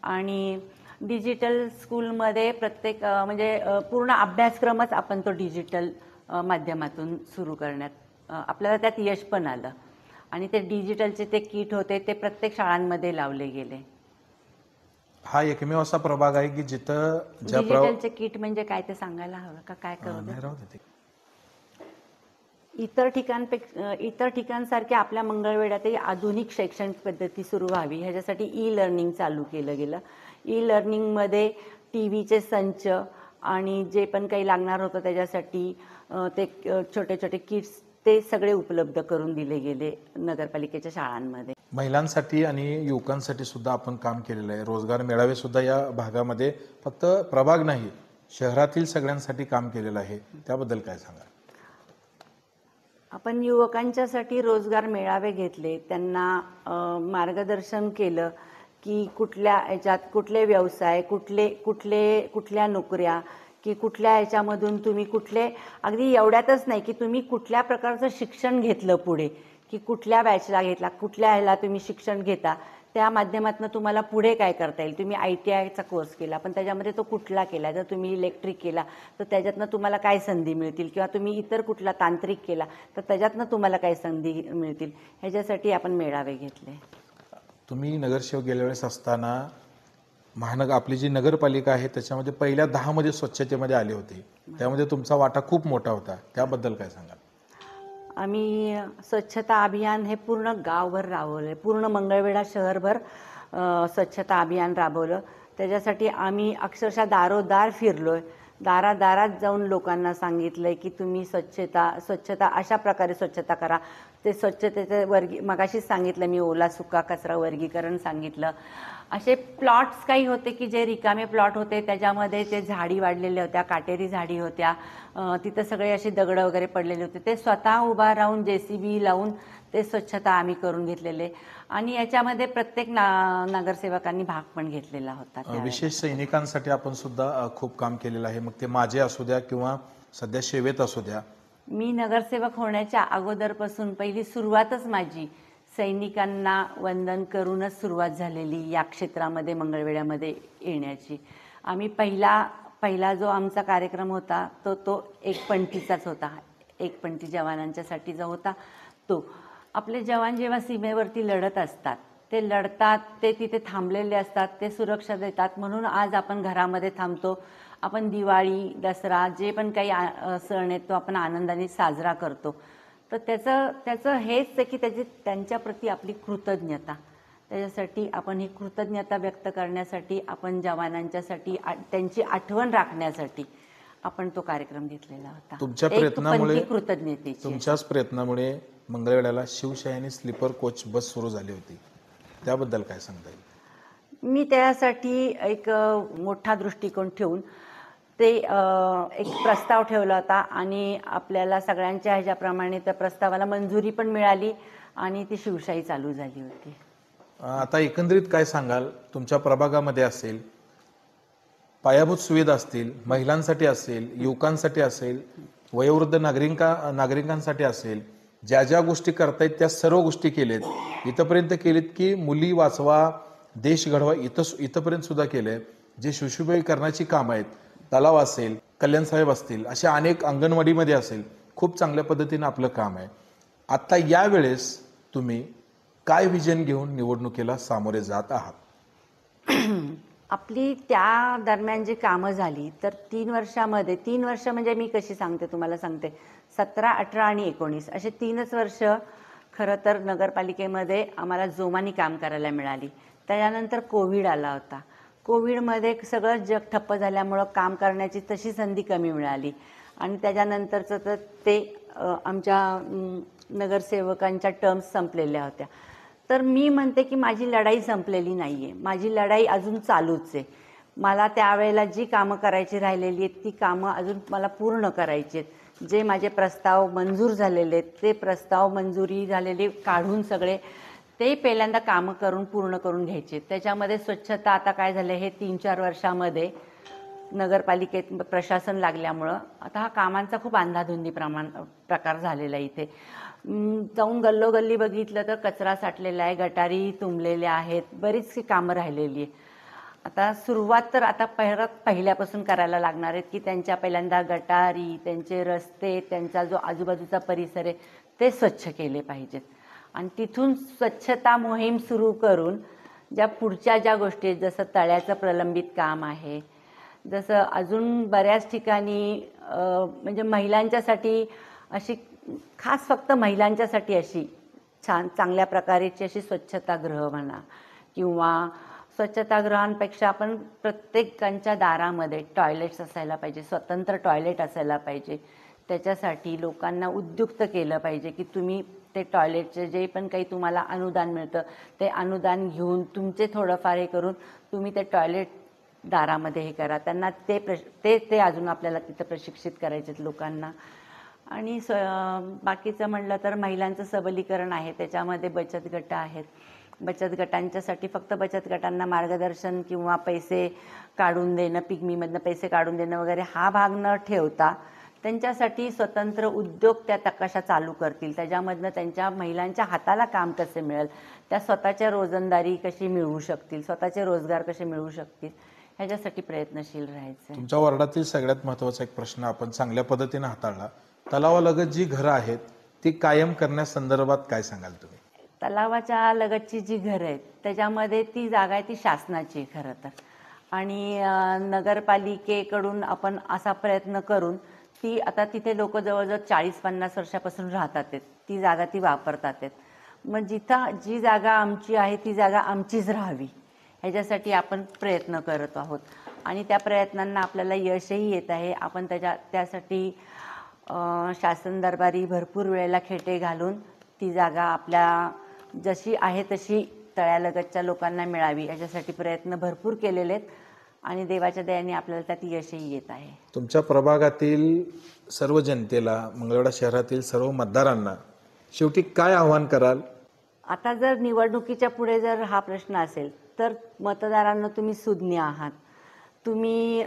आणि डिजिटल स्कूलमध्ये म्हणजे पूर्ण अभ्यासक्रमच आपण तो डिजिटल माध्यमातून सुरू करण्यात आपल्याला त्यात यश पण आलं आणि ते डिजिटलचे ते किट होते ते प्रत्येक शाळांमध्ये लावले गेले. हा एकमेव असा प्रभाग आहे की जिथं डिजिटलचे किट म्हणजे काय ते सांगायला हवं का काय करू दे? नाही राहू दे ते. इतर ठिकाणसारखे आपल्या मंगळवेढ्यातही आधुनिक शैक्षणिक पद्धती सुरू व्हावी ह्याच्यासाठी ई लर्निंग चालू केलं गेलं. ई लर्निंगमध्ये टी व्हीचे संच आणि जे पण काही लागणार होतं त्याच्यासाठी ते छोटे छोटे किट्स ते सगळे उपलब्ध करून दिले गेले नगरपालिकेच्या शाळांमध्ये. महिलांसाठी आणि युवकांसाठी सुद्धा आपण काम केलेलं आहे. रोजगार मेळावे सुद्धा या भागामध्ये फक्त प्रभाग नाही, शहरातील सगळ्यांसाठी काम केलेलं आहे. त्याबद्दल काय सांगा? आपण युवकांच्यासाठी रोजगार मेळावे घेतले, त्यांना मार्गदर्शन केलं की कुठल्या ह्याच्यात कुठले व्यवसाय, कुठल्या नोकऱ्या की कुठल्या ह्याच्यामधून तुम्ही कुठले, अगदी एवढ्यातच नाही की तुम्ही कुठल्या प्रकारचं शिक्षण घेतलं पुढे, की कुठल्या बॅचला घेतला, कुठल्या ह्याला तुम्ही शिक्षण घेता, त्या माध्यमातून तुम्हाला पुढे काय करता येईल. तुम्ही ITIचा कोर्स केला पण त्याच्यामध्ये तो कुठला केला, जर तुम्ही इलेक्ट्रिक केला तर त्याच्यातनं तुम्हाला काय संधी मिळतील, किंवा तुम्ही इतर कुठला तांत्रिक केला तर त्याच्यातनं तुम्हाला काय संधी मिळतील, ह्याच्यासाठी आपण मेळावे घेतले. तुम्ही नगरसेवक गेल्या वेळेस असताना आपली जी नगरपालिका आहे त्याच्यामध्ये पहिल्या 10 मध्ये स्वच्छतेमध्ये आली होती, त्यामध्ये तुमचा वाटा खूप मोठा होता. त्याबद्दल काय सांगाल? आम्ही स्वच्छता अभियान हे पूर्ण गावभर राबवलं, पूर्ण मंगळवेढा शहरभर स्वच्छता अभियान राबवलं. त्याच्यासाठी आम्ही अक्षरशः दारोदार फिरलोय, दारादारात जाऊन लोकांना सांगितलंय की तुम्ही स्वच्छता अशा प्रकारे स्वच्छता करा. ते स्वच्छतेचं मगाशीच सांगितलं मी, ओला सुका कचरा वर्गीकरण सांगितलं. असे प्लॉट्स काही होते की जे रिकामे प्लॉट होते, त्याच्यामध्ये ते झाडी वाढलेल्या होत्या, काटेरी झाडी होत्या, तिथं सगळे असे दगडं वगैरे पडलेले होते. ते स्वतः उभा राहून JCB लावून ते स्वच्छता आम्ही करून घेतलेले. आणि याच्यामध्ये प्रत्येक नगरसेवकांनी भाग पण घेतलेला होता. विशेष सैनिकांसाठी आपण सुद्धा खूप काम केलेलं आहे, मग ते माझे असू द्या किंवा सध्या सेवेत असू द्या. मी नगरसेवक होण्याच्या अगोदरपासून पहिली सुरुवातच माझी सैनिकांना वंदन करूनच सुरुवात झालेली या क्षेत्रामध्ये मंगळवेढ्यामध्ये येण्याची. आम्ही पहिला जो आमचा कार्यक्रम होता तो एकपंथीचाच होता. एकपंथी जवानांच्यासाठी जो होता तो. आपले जवान जेव्हा सीमेवरती लढत असतात, ते लढतात, ते तिथे थांबलेले असतात, ते सुरक्षा देतात, म्हणून आज आपण घरामध्ये थांबतो. आपण दिवाळी, दसरा जे पण काही सण आहेत तो आपण आनंदाने साजरा करतो. तर त्याचं हेच आहे की त्यांच्याप्रती आपली कृतज्ञता. त्याच्यासाठी आपण ही कृतज्ञता व्यक्त करण्यासाठी, आपण जवानांच्यासाठी त्यांची आठवण राखण्यासाठी आपण तो कार्यक्रम घेतलेला होता. तुमच्या प्रयत्नामुळे, कृतज्ञतेची, तुमच्याच प्रयत्नामुळे मंगळवेढ्याला शिवशाही स्लीपर कोच बस सुरू झाली होती. त्याबद्दल काय सांगता येईल? मी त्यासाठी एक मोठा दृष्टिकोन ठेवून ते एक प्रस्ताव ठेवला होता आणि आपल्याला सगळ्यांच्या ह्याच्याप्रमाणे त्या प्रस्तावाला मंजुरी पण मिळाली आणि ती शिवशाही चालू झाली होती. आता एकंदरीत काय सांगाल? तुमच्या प्रभागामध्ये असेल, पायाभूत सुविधा असतील, महिलांसाठी असेल, युवकांसाठी असेल, वयोवृद्ध नागरिकांसाठी असेल, ज्या ज्या गोष्टी करतायत त्या सर्व गोष्टी केलेत. इथंपर्यंत केलेत की मुली वाचवा, देश घडवा, इथंपर्यंत सुद्धा केले. जे सुशोभीकरणाची कामं आहेत, तलाव असेल, कल्याण साहेब असतील, अशा अनेक अंगणवाडीमध्ये असेल, खूप चांगल्या पद्धतीने आपलं काम आहे. आता यावेळेस तुम्ही काय विजन घेऊन निवडणुकीला सामोरे जात आहात? आपली त्या दरम्यान जी कामं झाली तर 3 वर्षामध्ये, 3 वर्ष म्हणजे मी कशी सांगते तुम्हाला सांगते, 17, 18 आणि 19 असे 3च वर्ष खरं तर नगरपालिकेमध्ये आम्हाला जोमाने काम करायला मिळाली. त्याच्यानंतर कोविड आला होता. कोविडमध्ये सगळं जग ठप्प झाल्यामुळं काम करण्याची तशी संधी कमी मिळाली आणि त्याच्यानंतरचं तर ते आमच्या नगरसेवकांच्या टर्म्स संपलेल्या होत्या. तर मी म्हणते की माझी लढाई संपलेली नाही आहे, माझी लढाई अजून चालूच आहे. मला त्यावेळेला जी कामं करायची राहिलेली आहेत ती कामं अजून मला पूर्ण करायची आहेत. जे माझे प्रस्ताव मंजूर झालेले आहेत ते प्रस्ताव मंजुरी झालेले काढून सगळे ते पहिल्यांदा कामं करून पूर्ण करून घ्यायचे. त्याच्यामध्ये स्वच्छता आता काय झालं, हे 3-4 वर्षामध्ये नगरपालिकेत प्रशासन लागल्यामुळं आता हा कामांचा खूप अंधाधुंदी प्रकार झालेला आहे. इथे जाऊन गल्लोगल्ली बघितलं तर कचरा साठलेला आहे, गटारी तुंबलेल्या आहेत, बरीचशी कामं राहिलेली आहे. आता सुरुवात तर आता पहिल्यापासून करायला लागणार आहेत की त्यांच्या पहिल्यांदा गटारी, त्यांचे रस्ते, त्यांचा जो आजूबाजूचा परिसर आहे ते स्वच्छ केले पाहिजेत आणि तिथून स्वच्छता मोहीम सुरू करून ज्या पुढच्या ज्या गोष्टी आहेत, जसं तळ्याचं प्रलंबित काम आहे, जसं अजून बऱ्याच ठिकाणी म्हणजे महिलांच्यासाठी अशी खास फक्त महिलांच्यासाठी अशी चांगल्या प्रकारची अशी स्वच्छतागृह म्हणा, किंवा स्वच्छतागृहांपेक्षा आपण प्रत्येकांच्या दारामध्ये टॉयलेट्स असायला पाहिजे, स्वतंत्र टॉयलेट असायला पाहिजे. त्याच्यासाठी लोकांना उद्युक्त केलं पाहिजे की तुम्ही ते टॉयलेटचे जे पण काही तुम्हाला अनुदान मिळतं ते अनुदान घेऊन तुमचे थोडंफार हे करून तुम्ही ते टॉयलेट दारामध्ये हे करा. त्यांना ते अजून आपल्याला तिथं प्रशिक्षित करायचे आहेत लोकांना. आणि बाकीचं म्हणलं तर महिलांचं सबलीकरण आहे, त्याच्यामध्ये बचत गट आहेत. बचत गटांच्यासाठी फक्त बचत गटांना मार्गदर्शन किंवा पैसे काढून देणं, पिगमीमधनं पैसे काढून देणं वगैरे हा भाग न ठेवता त्यांच्यासाठी स्वतंत्र उद्योग त्या कशा चालू करतील, त्याच्यामधनं त्यांच्या महिलांच्या हाताला काम कसे मिळेल, त्या स्वतःच्या रोजंदारी कशी मिळवू शकतील, स्वतःचे रोजगार कसे मिळवू शकतील, ह्याच्यासाठी प्रयत्नशील राहायचं. तुमच्या वार्डातील सगळ्यात महत्त्वाचा एक प्रश्न आपण चांगल्या पद्धतीने हाताळला. तलावालगत जी घरं आहेत ती कायम करण्यासंदर्भात काय सांगाल तुम्ही? तलावाच्या लगतची जी घरं आहेत त्याच्यामध्ये ती जागा आहे ती शासनाची खरं तर, आणि नगरपालिकेकडून आपण असा प्रयत्न करून ती आता तिथे लोक जवळजवळ 40-50 वर्षापासून राहतात आहेत, ती जागा ती वापरतात आहेत. मग जी जागा आमची आहे ती जागा आमचीच राहावी ह्याच्यासाठी आपण प्रयत्न करत आहोत आणि त्या प्रयत्नांना आपल्याला यशही येत आहे. आपण त्यासाठी शासन दरबारी भरपूर वेळेला खेटे घालून ती जागा आपल्या जशी आहे तशी तळ्यालगतच्या लोकांना मिळावी याच्यासाठी प्रयत्न भरपूर केलेले आहेत आणि देवाच्या दयाने आपल्याला त्यात यशही येत आहे. तुमच्या प्रभागातील सर्व जनतेला, मंगळवेढा शहरातील सर्व मतदारांना शेवटी काय आव्हान कराल? आता जर निवडणुकीच्या पुढे जर हा प्रश्न असेल तर मतदारांना तुम्ही सुज्ञ आहात, तुम्ही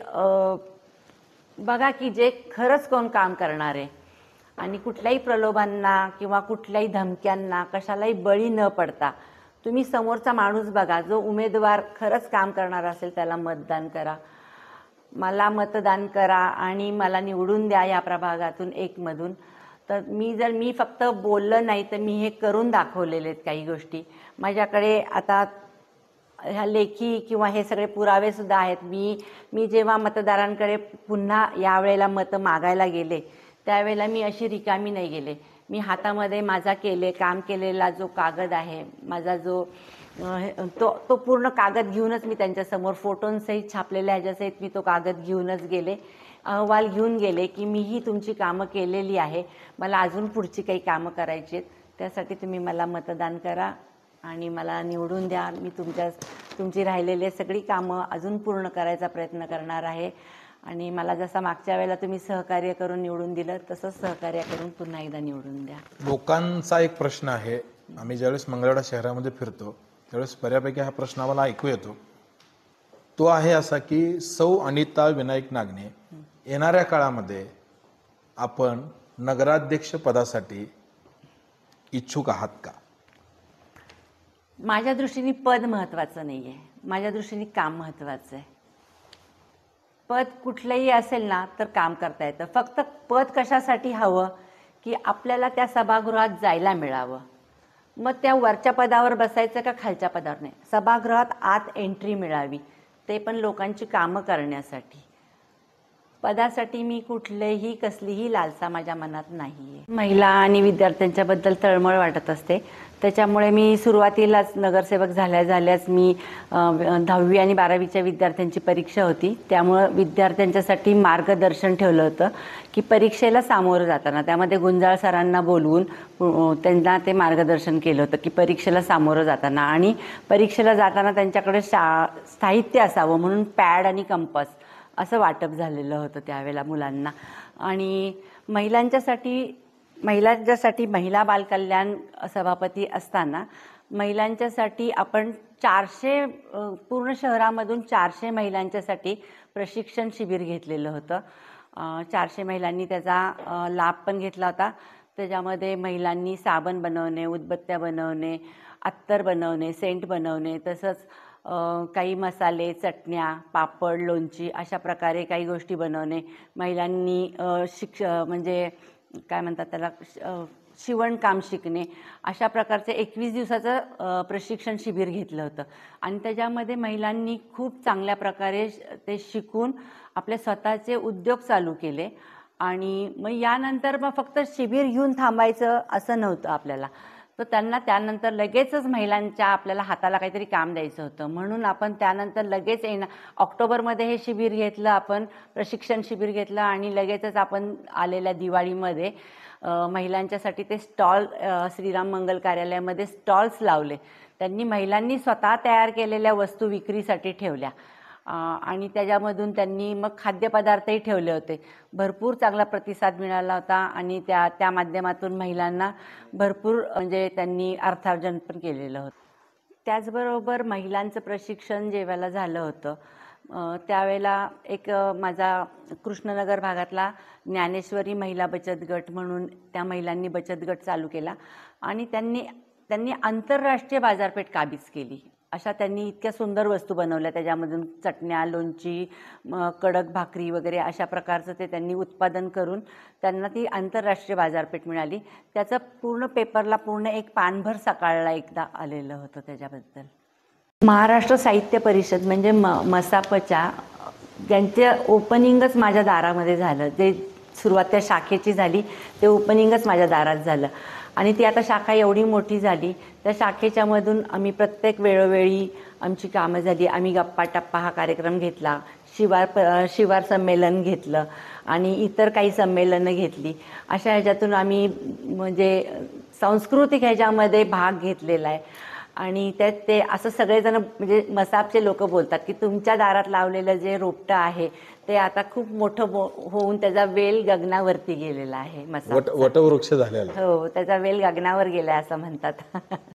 बघा की जे खरंच कोण काम करणार आहे आणि कुठल्याही प्रलोभांना किंवा कुठल्याही धमक्यांना कशालाही बळी न पडता तुम्ही समोरचा माणूस बघा, जो उमेदवार खरंच काम करणार असेल त्याला मतदान करा. मला मतदान करा आणि मला निवडून द्या या प्रभागातून 1 मधून. तर मी फक्त बोललं नाही तर मी हे करून दाखवलेले आहेत काही गोष्टी. माझ्याकडे आता ह्या लेखी किंवा हे सगळे पुरावे सुद्धा आहेत. मी जेव्हा मतदारांकडे पुन्हा यावेळेला मतं मागायला गेले त्यावेळेला मी अशी रिकामी नाही गेले. मी हातामध्ये माझा काम केलेला जो कागद आहे, माझा जो तो पूर्ण कागद घेऊनच मी त्यांच्यासमोर फोटोंसहित छापलेल्या ह्याच्यासहित मी तो कागद घेऊनच गेले, अहवाल घेऊन गेले की मीही तुमची कामं केलेली आहे, मला अजून पुढची काही कामं करायची आहेत, त्यासाठी तुम्ही मला मतदान करा आणि मला निवडून द्या. मी तुमची राहिलेली सगळी कामं अजून पूर्ण करायचा प्रयत्न करणार आहे आणि मला जसं मागच्या वेळेला तुम्ही सहकार्य करून निवडून दिलं तसंच सहकार्य करून पुन्हा एकदा निवडून द्या. लोकांचा एक प्रश्न आहे, आम्ही ज्यावेळेस मंगळवेढा शहरामध्ये फिरतो त्यावेळेस बऱ्यापैकी हा प्रश्न आम्हाला ऐकू येतो. तो आहे असा की सौ अनिता विनायक नागणे येणाऱ्या काळामध्ये आपण नगराध्यक्ष पदासाठी इच्छुक आहात का? माझ्या दृष्टीने पद महत्त्वाचं नाही आहे, माझ्या दृष्टीने काम महत्त्वाचं आहे. पद कुठलंही असेल ना तर काम करता येतं. फक्त पद कशासाठी हवं की आपल्याला त्या सभागृहात जायला मिळावं. मग त्या वरच्या पदावर बसायचं का खालच्या पदावर नाही, सभागृहात आत एंट्री मिळावी, ते पण लोकांची कामं करण्यासाठी. पदासाठी मी कसलीही लालसा माझ्या मनात नाही आहे. महिला आणि विद्यार्थ्यांच्याबद्दल तळमळ वाटत असते, त्याच्यामुळे मी सुरुवातीलाच नगरसेवक झाल्याच मी 10वी आणि 12वीच्या विद्यार्थ्यांची परीक्षा होती, त्यामुळं विद्यार्थ्यांच्यासाठी मार्गदर्शन ठेवलं होतं की परीक्षेला सामोरं जाताना त्यामध्ये गुंजाळ सरांना बोलवून त्यांना ते मार्गदर्शन केलं होतं की परीक्षेला सामोरं जाताना आणि परीक्षेला जाताना त्यांच्याकडे साहित्य असावं म्हणून पॅड आणि कंपास असं वाटप झालेलं होतं त्यावेळेला मुलांना. आणि महिलांच्यासाठी महिला बालकल्याण सभापती असताना महिलांच्यासाठी आपण 400 पूर्ण शहरामधून 400 महिलांच्यासाठी प्रशिक्षण शिबिर घेतलेलं होतं. 400 महिलांनी त्याचा लाभ पण घेतला होता. त्याच्यामध्ये महिलांनी साबण बनवणे, उदबत्त्या बनवणे, अत्तर बनवणे, सेंट बनवणे, तसंच काही मसाले, चटण्या, पापड, लोणची अशा प्रकारे काही गोष्टी बनवणे. महिलांनी म्हणजे काय म्हणतात त्याला, शिवणकाम शिकणे, अशा प्रकारचे 21 दिवसाचं प्रशिक्षण शिबिर घेतलं होतं. आणि त्याच्यामध्ये महिलांनी खूप चांगल्या प्रकारे ते शिकून आपले स्वतःचे उद्योग चालू केले. आणि मग यानंतर मग फक्त शिबिर घेऊन थांबायचं असं नव्हतं आपल्याला. तर त्यांना त्यानंतर लगेचच महिलांच्या आपल्याला हाताला काहीतरी काम द्यायचं होतं, म्हणून आपण त्यानंतर लगेच ऑक्टोबरमध्ये हे शिबिर घेतलं, आपण प्रशिक्षण शिबिर घेतलं. आणि लगेचच आपण आलेल्या दिवाळीमध्ये महिलांच्यासाठी ते स्टॉल, श्रीराम मंगल कार्यालयामध्ये स्टॉल्स लावले. त्यांनी महिलांनी स्वतः तयार केलेल्या वस्तू विक्रीसाठी ठेवल्या. आणि त्याच्यामधून त्यांनी मग खाद्यपदार्थही ठेवले होते. भरपूर चांगला प्रतिसाद मिळाला होता आणि त्या माध्यमातून महिलांना भरपूर म्हणजे त्यांनी अर्थार्जन पण केलेलं होतं. त्याचबरोबर महिलांचं प्रशिक्षण जेव्हा झालं होतं त्यावेळेला एक माझा कृष्णनगर भागातला ज्ञानेश्वरी महिला बचत गट म्हणून त्या महिलांनी बचत गट चालू केला. आणि त्यांनी आंतरराष्ट्रीय बाजारपेठ काबीज केली. अशा त्यांनी इतक्या सुंदर वस्तू बनवल्या, त्याच्यामधून चटण्या, लोणची, कडक भाकरी वगैरे अशा प्रकारचं ते त्यांनी उत्पादन करून त्यांना ती आंतरराष्ट्रीय बाजारपेठ मिळाली. त्याचं पूर्ण पेपरला पूर्ण एक पानभर सकाळला एकदा आलेलं होतं त्याच्याबद्दल. महाराष्ट्र साहित्य परिषद म्हणजे मसापच्या ज्यांचं ओपनिंगच माझ्या दारामध्ये झालं, जे सुरुवात त्या शाखेची झाली ते ओपनिंगच माझ्या दारात झालं. आणि ती आता शाखा एवढी मोठी झाली, त्या शाखेच्यामधून आम्ही प्रत्येक वेळोवेळी आमची कामं झाली. आम्ही गप्पा टप्पा हा कार्यक्रम घेतला, शिवार संमेलन घेतलं आणि इतर काही संमेलनं घेतली. अशा ह्याच्यातून आम्ही म्हणजे सांस्कृतिक ह्याच्यामध्ये भाग घेतलेला आहे. आणि त्यात ते असं सगळेजण म्हणजे मसापचे लोक बोलतात की तुमच्या दारात लावलेलं जे रोपटं आहे ते आता खूप मोठं होऊन त्याचा वेल गगनावरती गेलेला आहे. मसाप वटवृक्ष झालेला. हो, त्याचा वेल गगनावर गेलाय असं म्हणतात.